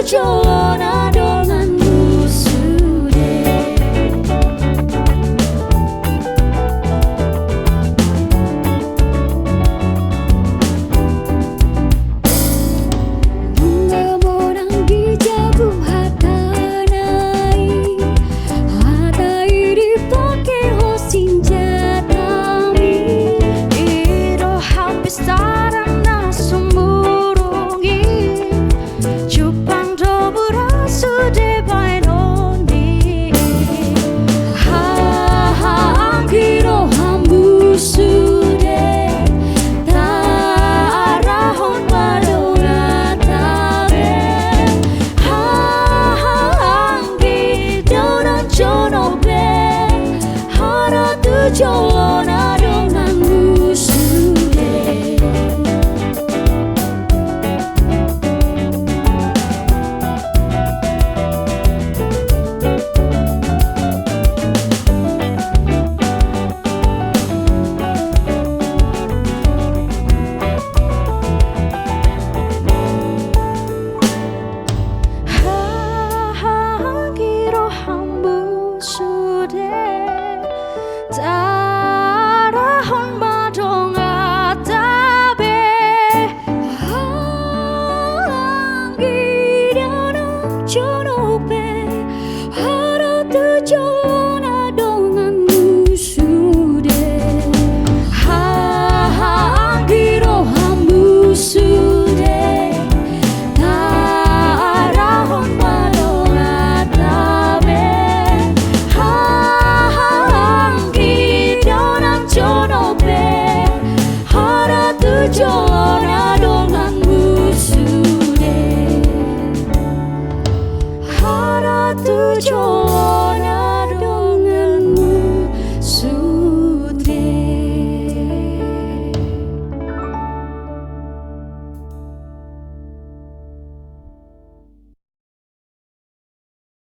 tujuan denganmu sudah. Bunga morang di jabu hatanai, hatai dipakai hosin jatami. Iro habis tarang na sumurungi, cupang do burasu de bainoni. Angkiro hambu sude, tarahon madongatabe. Angki donan jonobe, hara tujuan denganmu sudah. Angkiro hambu sude, tarahon madongatabe. Angki donan jonobe, hara tujuan denganmu sudah. Angkiro hambu sude, tarahon madongatabe. Angki donan jonobe, hara tujuan denganmu sudah. Hara tujuan